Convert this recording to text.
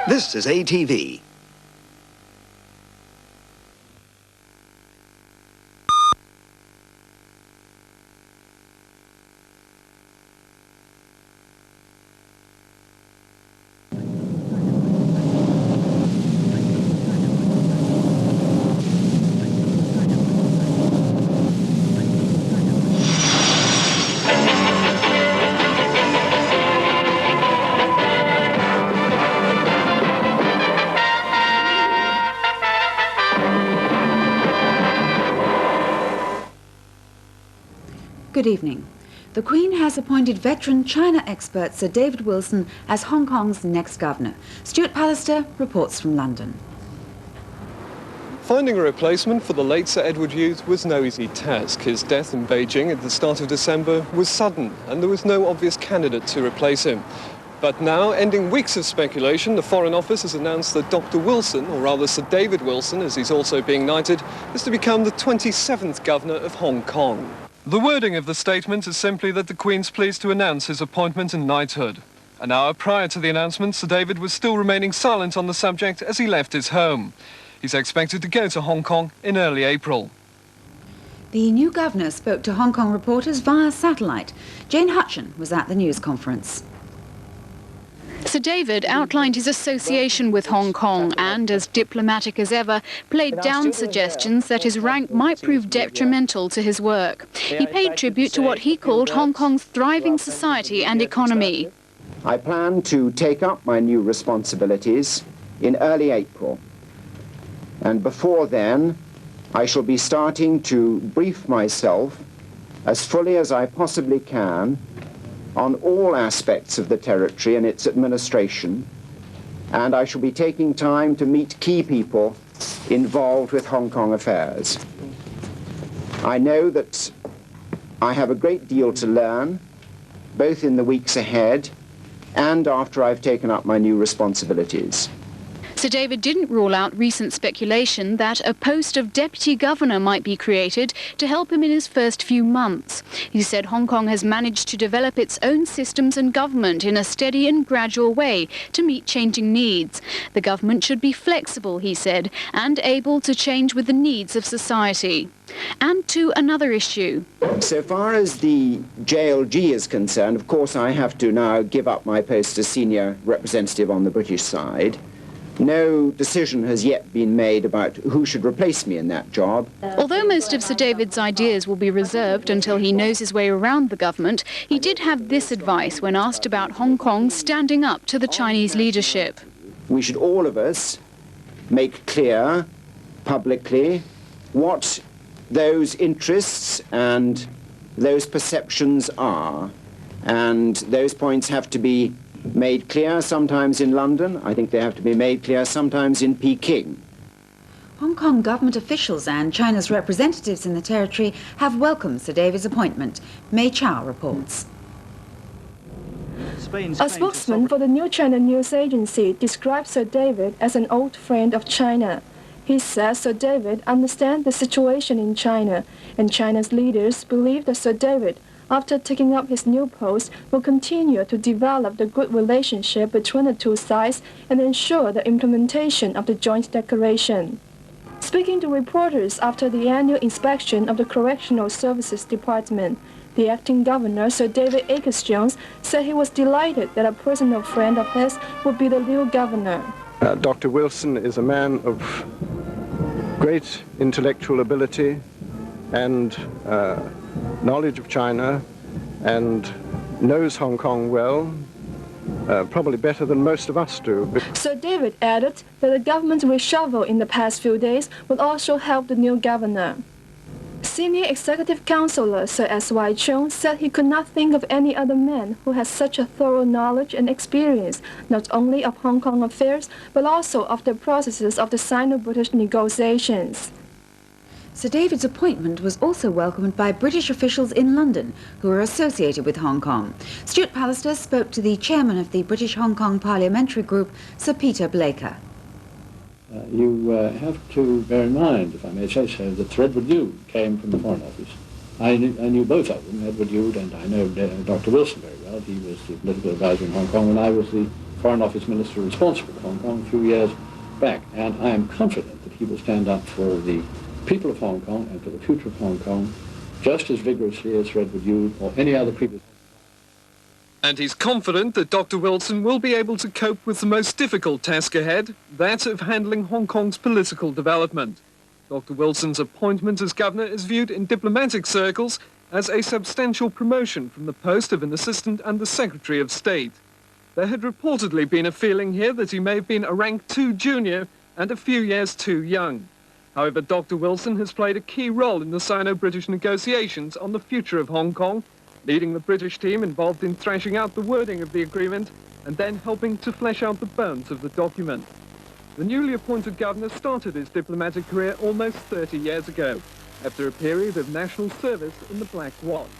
This is ATV. Good evening. The Queen has appointed veteran China expert Sir David Wilson as Hong Kong's next governor. Stuart Pallister reports from London. Finding a replacement for the late Sir Edward Hughes was no easy task. His death in Beijing at the start of December was sudden, and there was no obvious candidate to replace him. But now, ending weeks of speculation, the Foreign Office has announced that Dr. Wilson, or rather Sir David Wilson, as he's also being knighted, is to become the 27th governor of Hong Kong. The wording of the statement is simply that the Queen's pleased to announce his appointment and knighthood. An hour prior to the announcement, Sir David was still remaining silent on the subject as he left his home. He's expected to go to Hong Kong in early April. The new governor spoke to Hong Kong reporters via satellite. Jane Hutchin was at the news conference. Sir David outlined his association with Hong Kong and, as diplomatic as ever, played down suggestions that his rank might prove detrimental to his work. He paid tribute to what he called Hong Kong's thriving society and economy. I plan to take up my new responsibilities in early April. And before then, I shall be starting to brief myself as fully as I possibly can on all aspects of the territory and its administration, and I shall be taking time to meet key people involved with Hong Kong affairs. I know that I have a great deal to learn, both in the weeks ahead and after I've taken up my new responsibilities. Sir David didn't rule out recent speculation that a post of deputy governor might be created to help him in his first few months. He said Hong Kong has managed to develop its own systems and government in a steady and gradual way to meet changing needs. The government should be flexible, he said, and able to change with the needs of society. And to another issue. So far as the JLG is concerned, of course I have to now give up my post as senior representative on the British side. No decision has yet been made about who should replace me in that job. Although most of Sir David's ideas will be reserved until he knows his way around the government, he did have this advice when asked about Hong Kong standing up to the Chinese leadership. We should all of us make clear publicly what those interests and those perceptions are. And those points have to be made clear sometimes in London. I think they have to be made clear sometimes in Peking. Hong Kong government officials and China's representatives in the territory have welcomed Sir David's appointment. Mei Chao reports. A spokesman for the New China News Agency described Sir David as an old friend of China. He says Sir David understands the situation in China, and China's leaders believe that Sir David, after taking up his new post, will continue to develop the good relationship between the two sides and ensure the implementation of the joint declaration. Speaking to reporters after the annual inspection of the Correctional Services Department, the acting governor, Sir David Akers-Jones, said he was delighted that a personal friend of his would be the new governor. Dr. Wilson is a man of great intellectual ability and knowledge of China, and knows Hong Kong well, probably better than most of us do. Sir David added that the government's reshuffle in the past few days will also help the new governor. Senior Executive Councillor Sir S.Y. Chung said he could not think of any other man who has such a thorough knowledge and experience, not only of Hong Kong affairs, but also of the processes of the Sino-British negotiations. Sir David's appointment was also welcomed by British officials in London who are associated with Hong Kong. Stuart Pallister spoke to the chairman of the British Hong Kong Parliamentary Group, Sir Peter Blaker. You have to bear in mind, if I may say so, that Sir Edward Hughes came from the Foreign Office. I knew both of them, Edward Hughes, and I know Dr. Wilson very well. He was the political advisor in Hong Kong, and I was the Foreign Office Minister responsible for Hong Kong a few years back, and I am confident that he will stand up for the people of Hong Kong and for the future of Hong Kong just as vigorously as Redwood Youth or any other previous. And he's confident that Dr. Wilson will be able to cope with the most difficult task ahead, that of handling Hong Kong's political development. Dr. Wilson's appointment as governor is viewed in diplomatic circles as a substantial promotion from the post of an Assistant Under Secretary of State. There had reportedly been a feeling here that he may have been a rank too junior and a few years too young. However, Dr. Wilson has played a key role in the Sino-British negotiations on the future of Hong Kong, leading the British team involved in thrashing out the wording of the agreement and then helping to flesh out the bones of the document. The newly appointed governor started his diplomatic career almost 30 years ago, after a period of national service in the Black Watch.